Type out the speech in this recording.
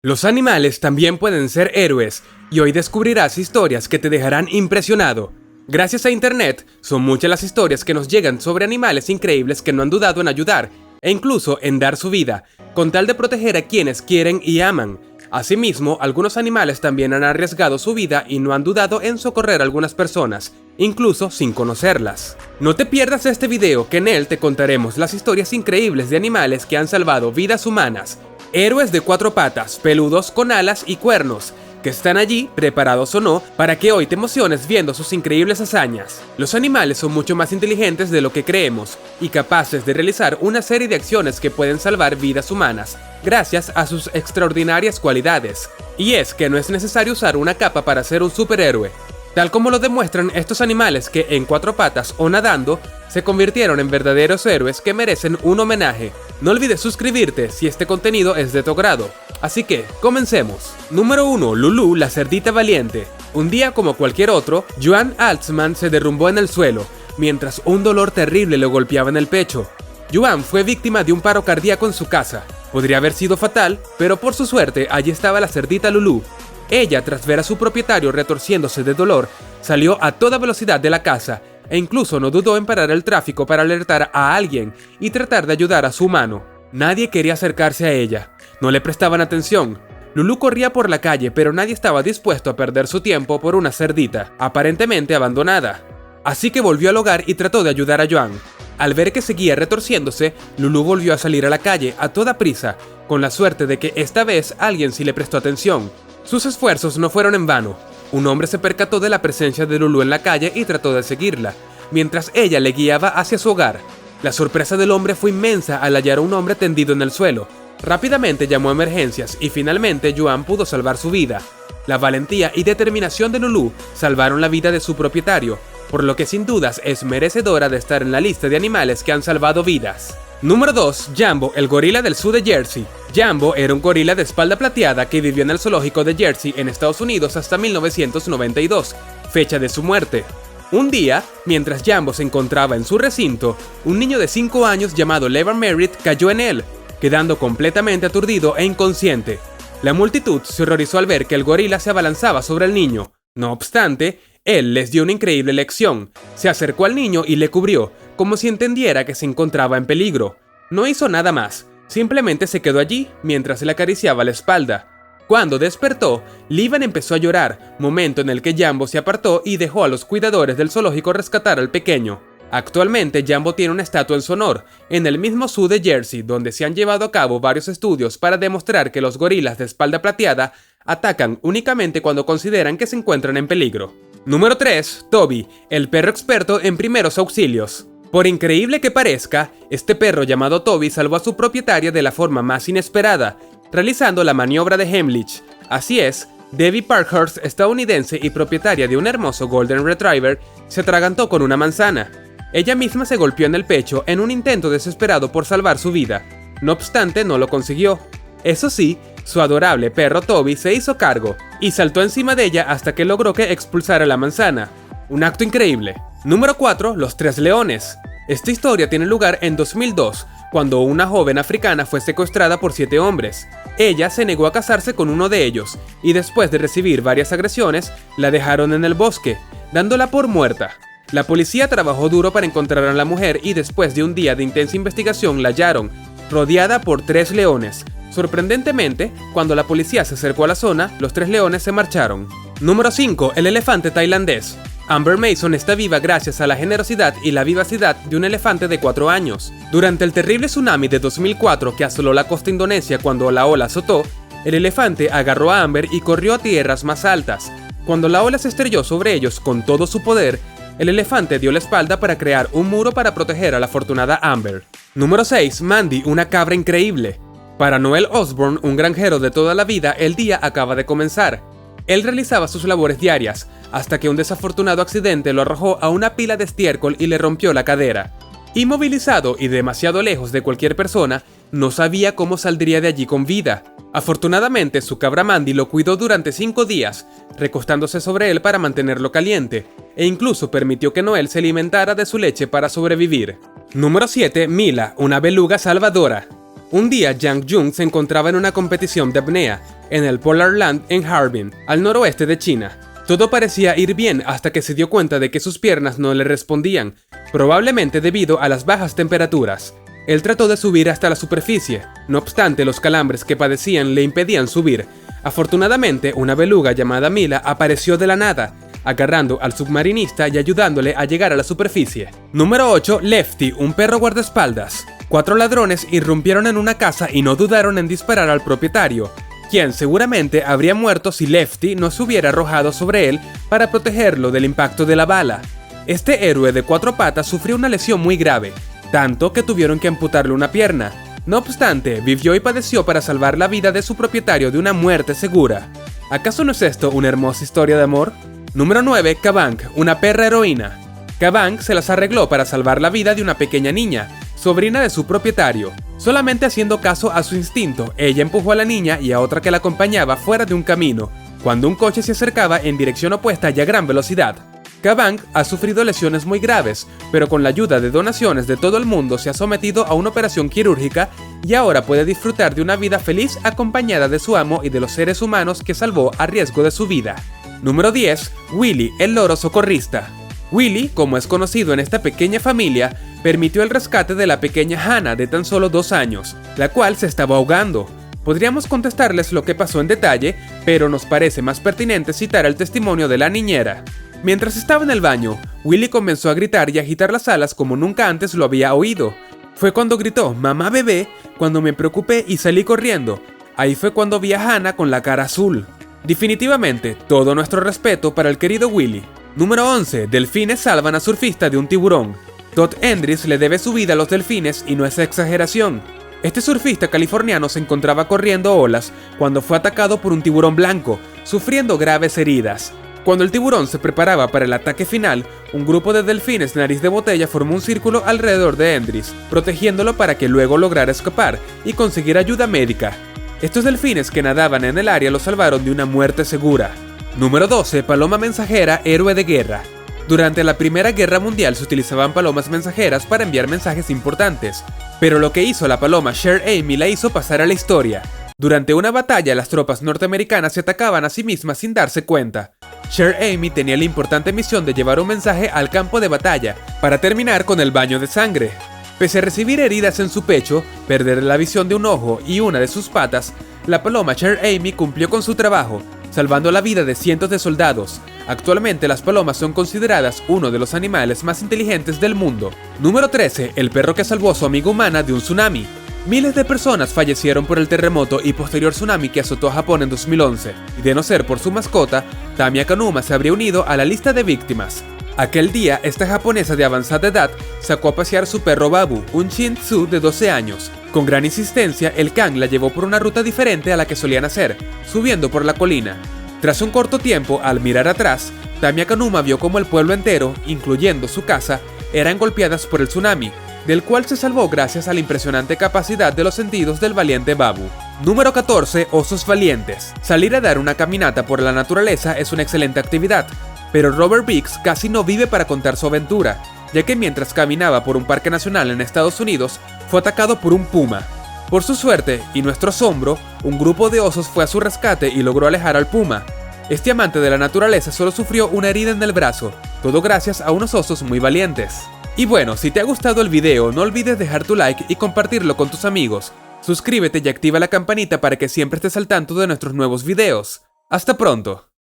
Los animales también pueden ser héroes, y hoy descubrirás historias que te dejarán impresionado. Gracias a Internet, son muchas las historias que nos llegan sobre animales increíbles que no han dudado en ayudar, e incluso en dar su vida, con tal de proteger a quienes quieren y aman. Asimismo, algunos animales también han arriesgado su vida y no han dudado en socorrer a algunas personas, incluso sin conocerlas. No te pierdas este video, que en él te contaremos las historias increíbles de animales que han salvado vidas humanas. Héroes de cuatro patas, peludos con alas y cuernos, que están allí, preparados o no, para que hoy te emociones viendo sus increíbles hazañas. Los animales son mucho más inteligentes de lo que creemos, y capaces de realizar una serie de acciones que pueden salvar vidas humanas, gracias a sus extraordinarias cualidades. Y es que no es necesario usar una capa para ser un superhéroe, tal como lo demuestran estos animales que en cuatro patas o nadando, se convirtieron en verdaderos héroes que merecen un homenaje. No olvides suscribirte si este contenido es de tu agrado. Así que, comencemos. Número 1. Lulu, la cerdita valiente. Un día como cualquier otro, Joan Altsman se derrumbó en el suelo, mientras un dolor terrible le golpeaba en el pecho. Joan fue víctima de un paro cardíaco en su casa. Podría haber sido fatal, pero por su suerte allí estaba la cerdita Lulu. Ella, tras ver a su propietario retorciéndose de dolor, salió a toda velocidad de la casa e incluso no dudó en parar el tráfico para alertar a alguien y tratar de ayudar a su humano. Nadie quería acercarse a ella, no le prestaban atención. Lulu corría por la calle, pero nadie estaba dispuesto a perder su tiempo por una cerdita, aparentemente abandonada. Así que volvió al hogar y trató de ayudar a Joan. Al ver que seguía retorciéndose, Lulu volvió a salir a la calle a toda prisa, con la suerte de que esta vez alguien sí le prestó atención. Sus esfuerzos no fueron en vano. Un hombre se percató de la presencia de Lulu en la calle y trató de seguirla, mientras ella le guiaba hacia su hogar. La sorpresa del hombre fue inmensa al hallar a un hombre tendido en el suelo. Rápidamente llamó a emergencias y finalmente Joan pudo salvar su vida. La valentía y determinación de Lulu salvaron la vida de su propietario, por lo que sin dudas es merecedora de estar en la lista de animales que han salvado vidas. Número 2. Jambo, el gorila del sur de Jersey. Jambo era un gorila de espalda plateada que vivió en el zoológico de Jersey en Estados Unidos hasta 1992, fecha de su muerte. Un día, mientras Jambo se encontraba en su recinto, un niño de 5 años llamado Levan Merritt cayó en él, quedando completamente aturdido e inconsciente. La multitud se horrorizó al ver que el gorila se abalanzaba sobre el niño. No obstante, él les dio una increíble lección. Se acercó al niño y le cubrió, como si entendiera que se encontraba en peligro. No hizo nada más, simplemente se quedó allí mientras le acariciaba la espalda. Cuando despertó, Levan empezó a llorar, momento en el que Jambo se apartó y dejó a los cuidadores del zoológico rescatar al pequeño. Actualmente, Jambo tiene una estatua en su honor, en el mismo zoo de Jersey, donde se han llevado a cabo varios estudios para demostrar que los gorilas de espalda plateada atacan únicamente cuando consideran que se encuentran en peligro. Número 3. Toby, el perro experto en primeros auxilios. Por increíble que parezca, este perro llamado Toby salvó a su propietaria de la forma más inesperada, realizando la maniobra de Heimlich. Así es, Debbie Parkhurst, estadounidense y propietaria de un hermoso Golden Retriever, se atragantó con una manzana. Ella misma se golpeó en el pecho en un intento desesperado por salvar su vida. No obstante, no lo consiguió. Eso sí, su adorable perro Toby se hizo cargo y saltó encima de ella hasta que logró que expulsara la manzana. Un acto increíble. Número 4. Los tres leones. Esta historia tiene lugar en 2002, cuando una joven africana fue secuestrada por 7 hombres. Ella se negó a casarse con uno de ellos, y después de recibir varias agresiones, la dejaron en el bosque, dándola por muerta. La policía trabajó duro para encontrar a la mujer y después de un día de intensa investigación la hallaron, rodeada por 3 leones. Sorprendentemente, cuando la policía se acercó a la zona, los 3 leones se marcharon. Número 5. El elefante tailandés. Amber Mason está viva gracias a la generosidad y la vivacidad de un elefante de 4 años. Durante el terrible tsunami de 2004 que asoló la costa indonesia cuando la ola azotó, el elefante agarró a Amber y corrió a tierras más altas. Cuando la ola se estrelló sobre ellos con todo su poder, el elefante dio la espalda para crear un muro para proteger a la afortunada Amber. Número 6. Mandy, una cabra increíble. Para Noel Osborne, un granjero de toda la vida, el día acaba de comenzar. Él realizaba sus labores diarias, hasta que un desafortunado accidente lo arrojó a una pila de estiércol y le rompió la cadera. Inmovilizado y demasiado lejos de cualquier persona, no sabía cómo saldría de allí con vida. Afortunadamente, su cabra Mandy lo cuidó durante 5 días, recostándose sobre él para mantenerlo caliente, e incluso permitió que Noel se alimentara de su leche para sobrevivir. Número 7. Mila, una beluga salvadora. Un día, Yang Jung se encontraba en una competición de apnea en el Polar Land en Harbin, al noroeste de China. Todo parecía ir bien hasta que se dio cuenta de que sus piernas no le respondían, probablemente debido a las bajas temperaturas. Él trató de subir hasta la superficie, no obstante los calambres que padecían le impedían subir. Afortunadamente, una beluga llamada Mila apareció de la nada, agarrando al submarinista y ayudándole a llegar a la superficie. Número 8. Lefty, un perro guardaespaldas. 4 ladrones irrumpieron en una casa y no dudaron en disparar al propietario, quien seguramente habría muerto si Lefty no se hubiera arrojado sobre él para protegerlo del impacto de la bala. Este héroe de 4 patas sufrió una lesión muy grave, tanto que tuvieron que amputarle una pierna. No obstante, vivió y padeció para salvar la vida de su propietario de una muerte segura. ¿Acaso no es esto una hermosa historia de amor? Número 9. Kabang, una perra heroína. Kabang se las arregló para salvar la vida de una pequeña niña, sobrina de su propietario. Solamente haciendo caso a su instinto, ella empujó a la niña y a otra que la acompañaba fuera de un camino, cuando un coche se acercaba en dirección opuesta y a gran velocidad. Kabang ha sufrido lesiones muy graves, pero con la ayuda de donaciones de todo el mundo se ha sometido a una operación quirúrgica y ahora puede disfrutar de una vida feliz acompañada de su amo y de los seres humanos que salvó a riesgo de su vida. Número 10. Willy, el loro socorrista. Willy, como es conocido en esta pequeña familia, permitió el rescate de la pequeña Hannah de tan solo 2 años, la cual se estaba ahogando. Podríamos contestarles lo que pasó en detalle, pero nos parece más pertinente citar el testimonio de la niñera. Mientras estaba en el baño, Willy comenzó a gritar y agitar las alas como nunca antes lo había oído. Fue cuando gritó "mamá bebé", cuando me preocupé y salí corriendo. Ahí fue cuando vi a Hannah con la cara azul. Definitivamente, todo nuestro respeto para el querido Willy. Número 11. Delfines salvan a surfista de un tiburón. Todd Endris le debe su vida a los delfines y no es exageración. Este surfista californiano se encontraba corriendo olas cuando fue atacado por un tiburón blanco, sufriendo graves heridas. Cuando el tiburón se preparaba para el ataque final, un grupo de delfines nariz de botella formó un círculo alrededor de Endris, protegiéndolo para que luego lograra escapar y conseguir ayuda médica. Estos delfines que nadaban en el área lo salvaron de una muerte segura. Número 12. Paloma mensajera, héroe de guerra. Durante la Primera Guerra Mundial se utilizaban palomas mensajeras para enviar mensajes importantes, pero lo que hizo la paloma Cher Amy la hizo pasar a la historia. Durante una batalla, las tropas norteamericanas se atacaban a sí mismas sin darse cuenta. Cher Amy tenía la importante misión de llevar un mensaje al campo de batalla, para terminar con el baño de sangre. Pese a recibir heridas en su pecho, perder la visión de un ojo y una de sus patas, la paloma Cher Amy cumplió con su trabajo, salvando la vida de cientos de soldados. Actualmente las palomas son consideradas uno de los animales más inteligentes del mundo. Número 13. El perro que salvó a su amiga humana de un tsunami. Miles de personas fallecieron por el terremoto y posterior tsunami que azotó a Japón en 2011, y de no ser por su mascota, Tamiya Kanuma se habría unido a la lista de víctimas. Aquel día, esta japonesa de avanzada edad sacó a pasear su perro Babu, un Shih Tzu de 12 años. Con gran insistencia, el can la llevó por una ruta diferente a la que solían hacer, subiendo por la colina. Tras un corto tiempo, al mirar atrás, Tamiya Kanuma vio como el pueblo entero, incluyendo su casa, eran golpeadas por el tsunami, del cual se salvó gracias a la impresionante capacidad de los sentidos del valiente Babu. Número 14. Osos valientes. Salir a dar una caminata por la naturaleza es una excelente actividad, pero Robert Biggs casi no vive para contar su aventura, ya que mientras caminaba por un parque nacional en Estados Unidos, fue atacado por un puma. Por su suerte y nuestro asombro, un grupo de osos fue a su rescate y logró alejar al puma. Este amante de la naturaleza solo sufrió una herida en el brazo, todo gracias a unos osos muy valientes. Y bueno, si te ha gustado el video, no olvides dejar tu like y compartirlo con tus amigos. Suscríbete y activa la campanita para que siempre estés al tanto de nuestros nuevos videos. ¡Hasta pronto!